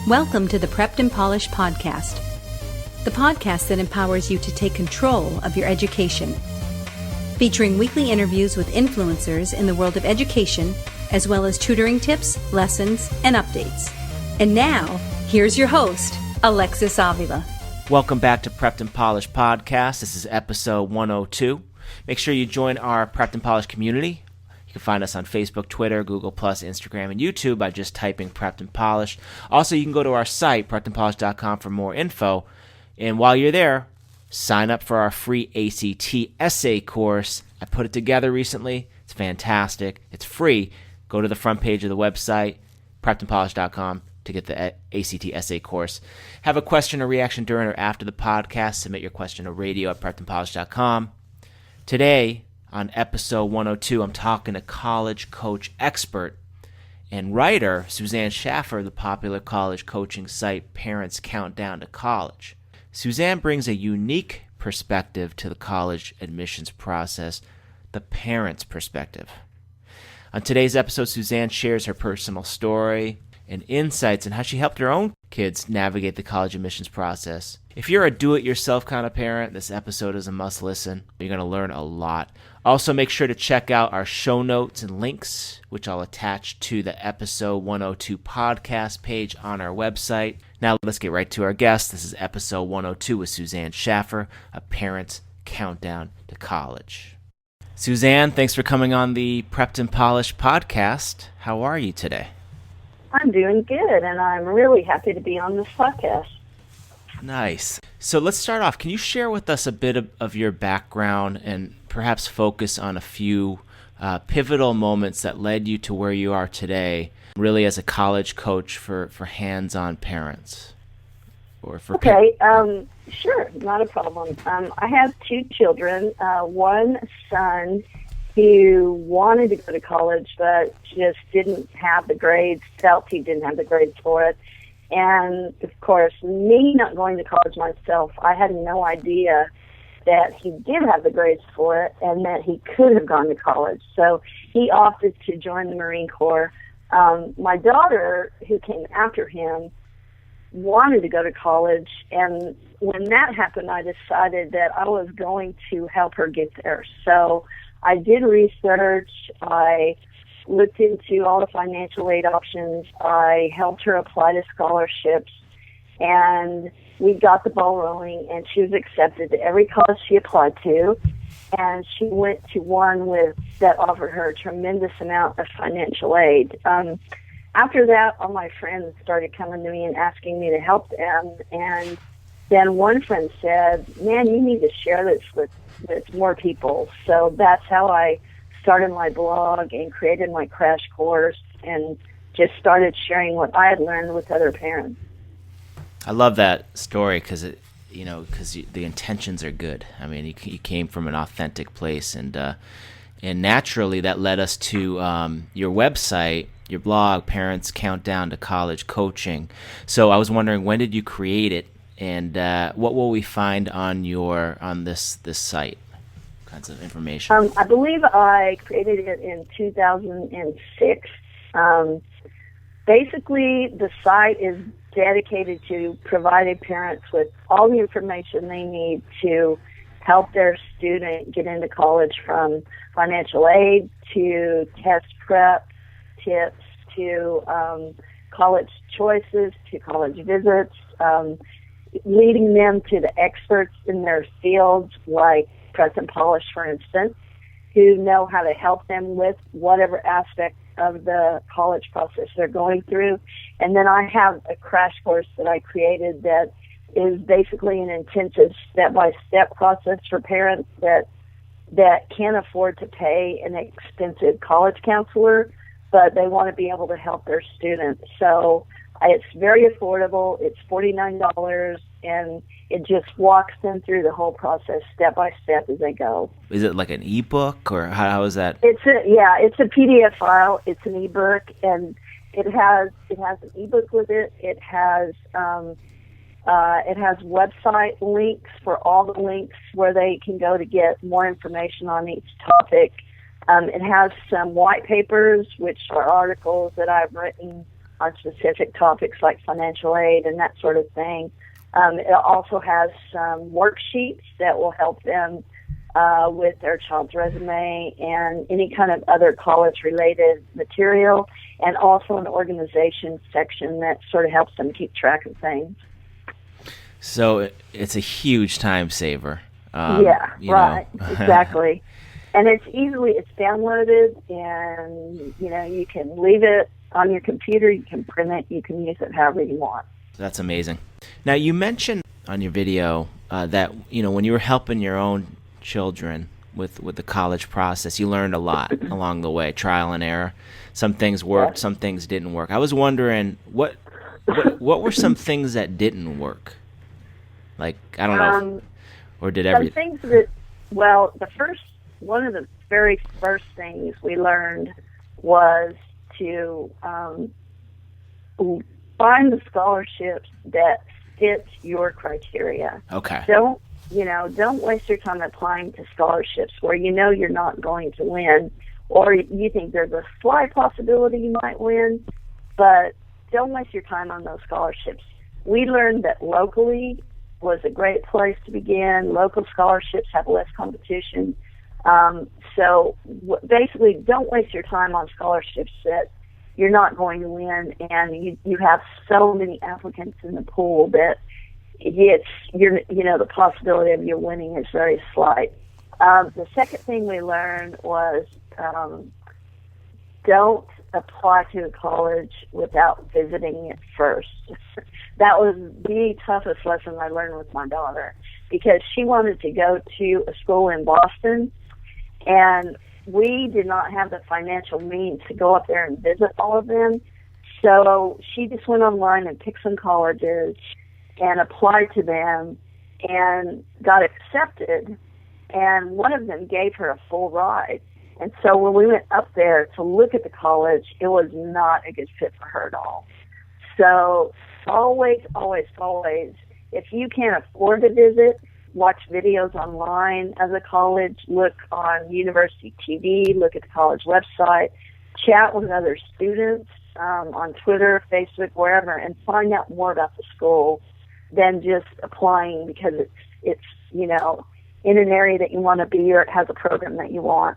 Welcome to the Prepped and Polished podcast, the podcast that empowers you to take control of your education. Featuring weekly interviews with influencers in the world of education, as well as tutoring tips, lessons, and updates. And now, here's your host, Alexis Avila. Welcome back to Prepped and Polished podcast. This is episode 102. Make sure you join our Prepped and Polished community. You can find us on Facebook, Twitter, Google+, Instagram, and YouTube by just typing Prepped and Polished. Also, you can go to our site, preppedandpolished.com, for more info. And while you're there, sign up for our free ACT essay course. I put it together recently. It's fantastic. It's free. Go to the front page of the website, preppedandpolished.com, to get the ACT essay course. Have a question or reaction during or after the podcast. Submit your question to radio@preppedandpolished.com. Today, on episode 102, I'm talking to college coach expert and writer Suzanne Shaffer, the popular college coaching site Parents Countdown to College. Suzanne brings a unique perspective to the college admissions process, the parent's perspective. On today's episode, Suzanne shares her personal story and insights on how she helped her own kids navigate the college admissions process. If you're a do-it-yourself kind of parent, this episode is a must-listen. You're going to learn a lot. Also, make sure to check out our show notes and links, which I'll attach to the episode 102 podcast page on our website. Now, let's get right to our guest. This is episode 102 with Suzanne Shaffer, a parent's countdown to college. Suzanne, thanks for coming on the Prepped and Polished podcast. How are you today? I'm doing good, and I'm really happy to be on this podcast. Nice. So let's start off. Can you share with us a bit of your background and perhaps focus on a few pivotal moments that led you to where you are today, really as a college coach for hands-on parents? Or for Sure, not a problem. I have two children, one son who wanted to go to college but just didn't have the grades, felt he didn't have the grades for it. And, of course, me not going to college myself, I had no idea that he did have the grades for it and that he could have gone to college. So he opted to join the Marine Corps. My daughter, who came after him, wanted to go to college, and when that happened, I decided that I was going to help her get there. So I did research. I looked into all the financial aid options. I helped her apply to scholarships, and we got the ball rolling, and she was accepted to every college she applied to, and she went to one that offered her a tremendous amount of financial aid. After that, all my friends started coming to me and asking me to help them, and then one friend said, "Man, you need to share this with more people." So that's how I started my blog and created my crash course and just started sharing what I had learned with other parents. I love that story because the intentions are good. I mean, you came from an authentic place, and naturally that led us to your website, your blog, Parents Countdown to College Coaching. So I was wondering, when did you create it, and what will we find on this site? Kinds of information. I believe I created it in 2006. Basically, the site is dedicated to providing parents with all the information they need to help their student get into college, from financial aid to test prep tips to college choices to college visits, leading them to the experts in their fields like Prepped and Polished, for instance, who know how to help them with whatever aspect of the college process they're going through. And then I have a crash course that I created that is basically an intensive step-by-step process for parents that can't afford to pay an expensive college counselor, but they want to be able to help their students. So it's very affordable. It's $49, and it just walks them through the whole process step by step as they go. Is it like an ebook, or how is that? It's a PDF file. It's an ebook, and it has an ebook with it. It has website links for all the links where they can go to get more information on each topic. It has some white papers, which are articles that I've written on specific topics like financial aid and that sort of thing. It also has some worksheets that will help them with their child's resume and any kind of other college-related material, and also an organization section that sort of helps them keep track of things. So it's a huge time saver. Right, exactly. And it's downloaded, and, you can leave it on your computer, you can print it, you can use it however you want. That's amazing. Now, you mentioned on your video that, when you were helping your own children with the college process, you learned a lot along the way, trial and error. Some things worked, some things didn't work. I was wondering, what were some things that didn't work? Like, I don't know, or did everything? Some things that, one of the very first things we learned was to find the scholarships that fit your criteria. Okay. Don't waste your time applying to scholarships where you're not going to win, or you think there's a slight possibility you might win, but don't waste your time on those scholarships. We learned that locally was a great place to begin. Local scholarships have less competition. Basically, don't waste your time on scholarships that you're not going to win, and you have so many applicants in the pool that the possibility of you winning is very slight. The second thing we learned was don't apply to a college without visiting it first. That was the toughest lesson I learned with my daughter, because she wanted to go to a school in Boston, and we did not have the financial means to go up there and visit all of them. So she just went online and picked some colleges and applied to them and got accepted. And one of them gave her a full ride. And so when we went up there to look at the college, it was not a good fit for her at all. So always, if you can't afford to visit, watch videos online of the college, look on university TV, look at the college website, chat with other students on Twitter, Facebook, wherever, and find out more about the school than just applying because it's in an area that you want to be, or it has a program that you want.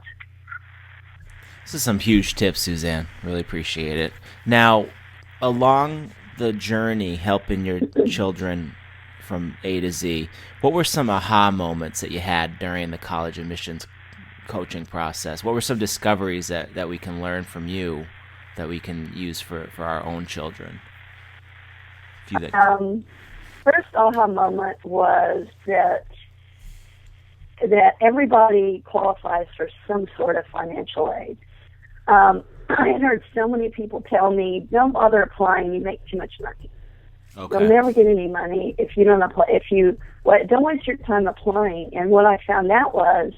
This is some huge tips, Suzanne. Really appreciate it. Now, along the journey helping your children from A to Z, what were some aha moments that you had during the college admissions coaching process? What were some discoveries that we can learn from you that we can use for our own children? First aha moment was that everybody qualifies for some sort of financial aid. I had heard so many people tell me, don't bother applying, you make too much money. Okay. You'll never get any money if you don't apply. Don't waste your time applying. And what I found out was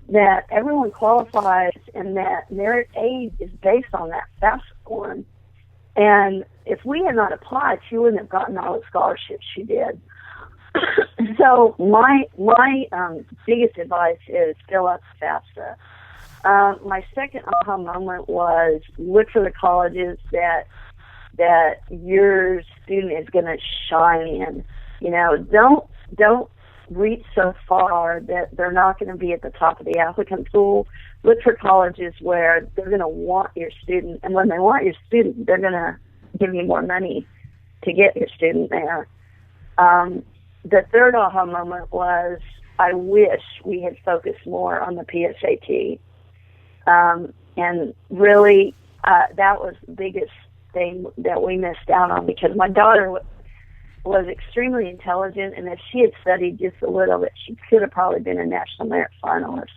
that everyone qualifies, and that merit aid is based on that FAFSA form. And if we had not applied, she wouldn't have gotten all the scholarships she did. So my biggest advice is fill out the FAFSA. My second aha moment was look for the colleges that your student is going to shine in. Don't reach so far that they're not going to be at the top of the applicant pool. Look for colleges where they're going to want your student, and when they want your student, they're going to give you more money to get your student there. The third aha moment was I wish we had focused more on the PSAT. And really, that was the biggest thing that we missed out on, because my daughter was extremely intelligent, and if she had studied just a little bit, she could have probably been a national merit finalist.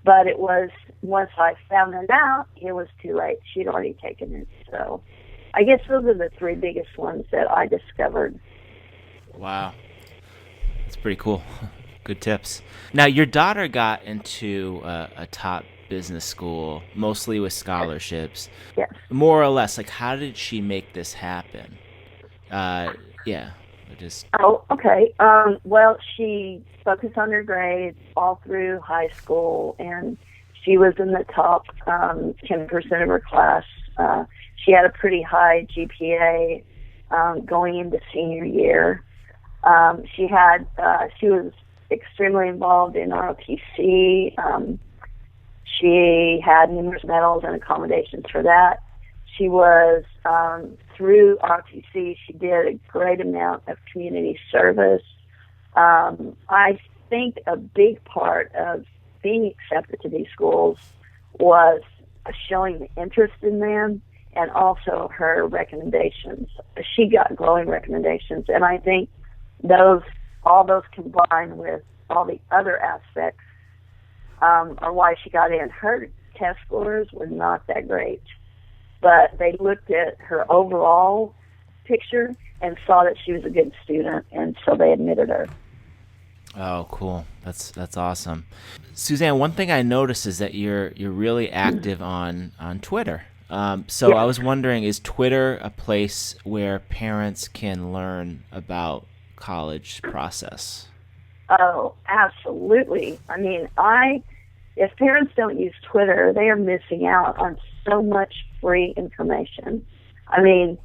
But it was, once I found it out, it was too late. She'd already taken it. So I guess those are the three biggest ones that I discovered. Wow. That's pretty cool. Good tips. Now, your daughter got into a top business school, mostly with scholarships. Yes. More or less, like, how did she make this happen? Oh, okay. Well, she focused on her grades all through high school, and she was in the top 10% of her class She had a pretty high GPA going into senior year. She was extremely involved in ROTC. She had numerous medals and accommodations for that. She was, through ROTC, she did a great amount of community service. I think a big part of being accepted to these schools was showing the interest in them and also her recommendations. She got glowing recommendations, and I think all those combined with all the other aspects are why she got in. Her test scores were not that great, but they looked at her overall picture and saw that she was a good student, and so they admitted her. Oh, cool. That's awesome. Suzanne, one thing I noticed is that you're really active on Twitter. So Yeah. I was wondering, is Twitter a place where parents can learn about college process? Oh, absolutely. I mean, if parents don't use Twitter, they are missing out on so much free information. I mean,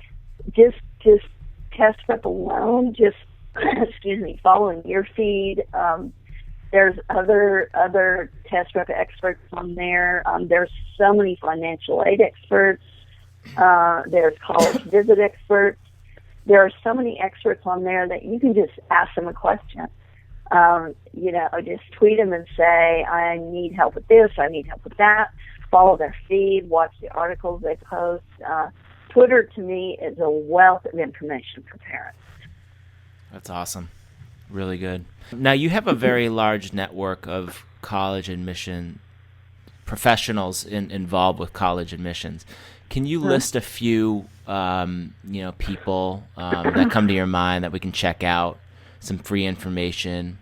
just test prep alone, just following your feed. There's other test prep experts on there. There's so many financial aid experts. There's college visit experts. There are so many experts on there that you can just ask them a question. Just tweet them and say, I need help with this, I need help with that. Follow their feed, watch the articles they post. Twitter, to me, is a wealth of information for parents. That's awesome. Really good. Now, you have a very large network of college admission professionals involved with college admissions. Can you list a few, people that come to your mind that we can check out, some free information,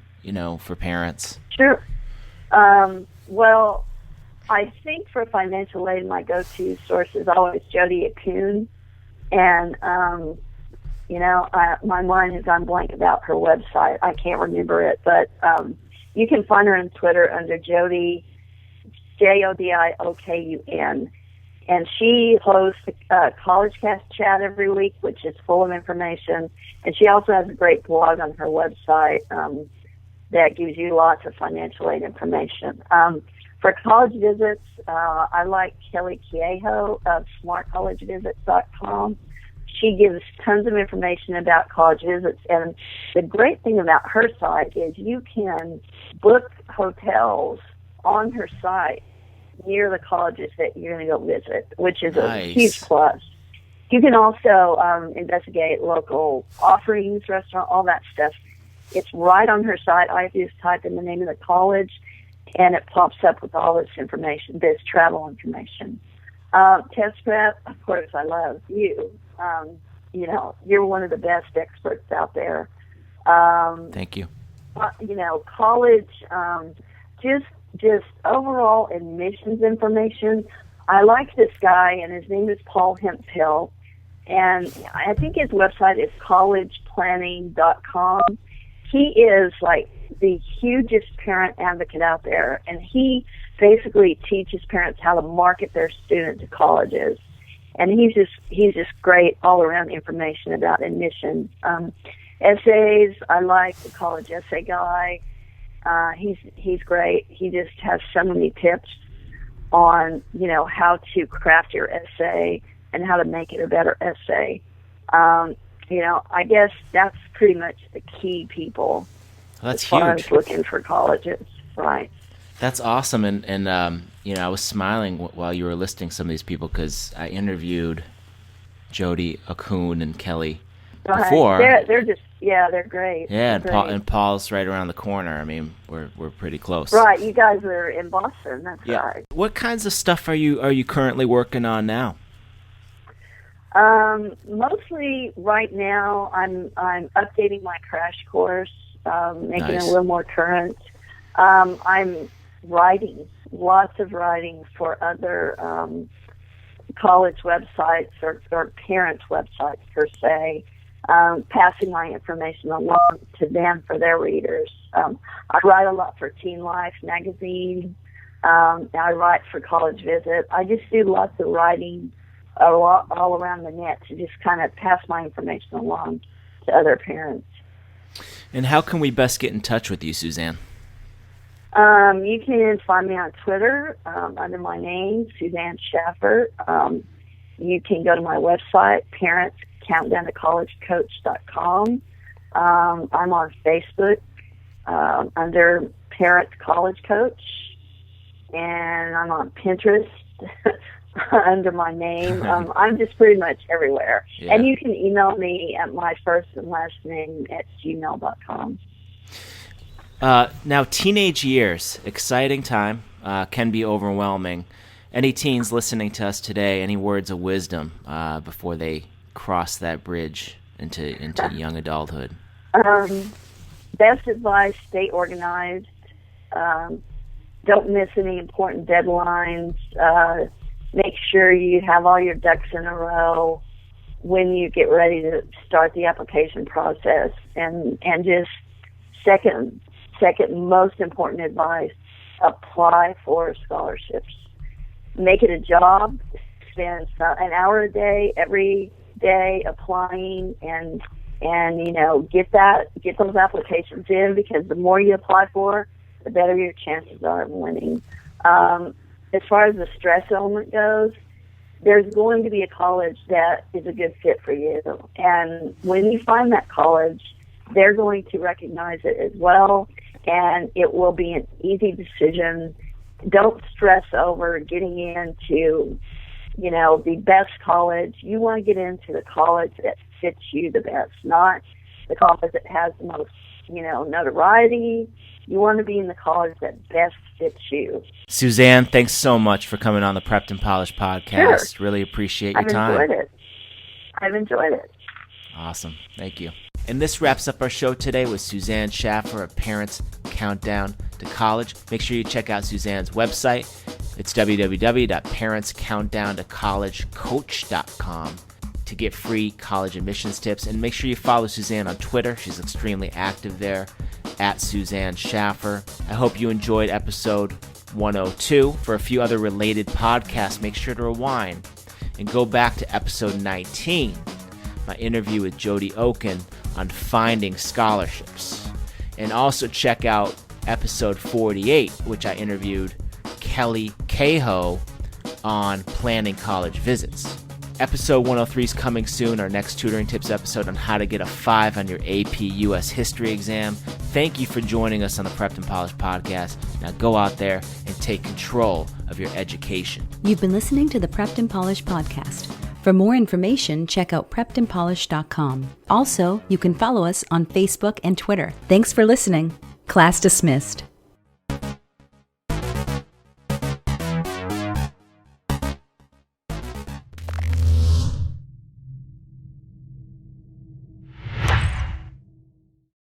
for parents? Sure. Well, I think for financial aid, my go-to source is always Jody Akun. And, my mind has gone blank about her website. I can't remember it, but you can find her on Twitter under Jody, JODIOKUN. And she hosts a College Cast chat every week, which is full of information. And she also has a great blog on her website that gives you lots of financial aid information. For college visits, I like Kelly Kieho of smartcollegevisits.com. She gives tons of information about college visits. And the great thing about her site is you can book hotels on her site near the colleges that you're going to go visit, which is a huge plus. You can also investigate local offerings, restaurant, all that stuff. It's right on her site. I just type in the name of the college, and it pops up with all this information, this travel information. Test prep, of course, I love you. You're one of the best experts out there. Thank you. College, just overall admissions information. I like this guy, and his name is Paul Hemphill, and I think his website is collegeplanning.com. He is like the hugest parent advocate out there, and he basically teaches parents how to market their student to colleges. And he's just great all around information about admissions. Essays, I like the college essay guy. He's great. He just has so many tips on, how to craft your essay and how to make it a better essay. I guess that's pretty much the key people. Well, that's as far huge. as looking for colleges, right? That's awesome. And I was smiling while you were listing some of these people because I interviewed Jody Akun and Kelly before. They're just, they're great. Yeah, they're great. and Paul's right around the corner. I mean, we're pretty close. Right, you guys are in Boston. That's Yeah. right. What kinds of stuff are you currently working on now? Mostly right now, I'm updating my crash course, making it Nice. a little more current. I'm writing, lots of writing for other college websites or parents' websites per se, passing my information along to them for their readers. I write a lot for Teen Life magazine. I write for College Visit. I just do lots of writing all around the net to just kind of pass my information along to other parents. And how can we best get in touch with you, Suzanne? You can find me on Twitter under my name, Suzanne Shaffer. You can go to my website, parentscountdowntocollegecoach.com. I'm on Facebook under Parents College Coach, and I'm on Pinterest under my name. I'm just pretty much everywhere. Yeah. And you can email me at my first and last name at gmail.com. Now, teenage years, exciting time, can be overwhelming. Any teens listening to us today, any words of wisdom before they cross that bridge into young adulthood? Best advice, stay organized. Don't miss any important deadlines. Make sure you have all your ducks in a row when you get ready to start the application process. And just second most important advice, apply for scholarships. Make it a job. Spend an hour a day, every day, applying and get those applications in, because the more you apply for, the better your chances are of winning. As far as the stress element goes, there's going to be a college that is a good fit for you. And when you find that college, they're going to recognize it as well, and it will be an easy decision. Don't stress over getting into, the best college. You want to get into the college that fits you the best, not the college that has the most, notoriety. You want to be in the college that best fits you. Suzanne, thanks so much for coming on the Prepped and Polished podcast. Sure. Really appreciate your time. I've enjoyed it. Awesome. Thank you. And this wraps up our show today with Suzanne Shaffer of Parents Countdown to College. Make sure you check out Suzanne's website. It's www.parentscountdowntocollegecoach.com to get free college admissions tips. And make sure you follow Suzanne on Twitter. She's extremely active there, at Suzanne Shaffer. I hope you enjoyed episode 102. For a few other related podcasts, make sure to rewind and go back to episode 19, my interview with Jody Oken on finding scholarships. And also check out episode 48, which I interviewed Kelly Cahoe on planning college visits. Episode 103 is coming soon, our next tutoring tips episode on how to get a 5 on your AP US History exam. Thank you for joining us on the Prepped and Polished podcast. Now go out there and take control of your education. You've been listening to the Prepped and Polished podcast. For more information, check out preppedandpolished.com. Also, you can follow us on Facebook and Twitter. Thanks for listening. Class dismissed.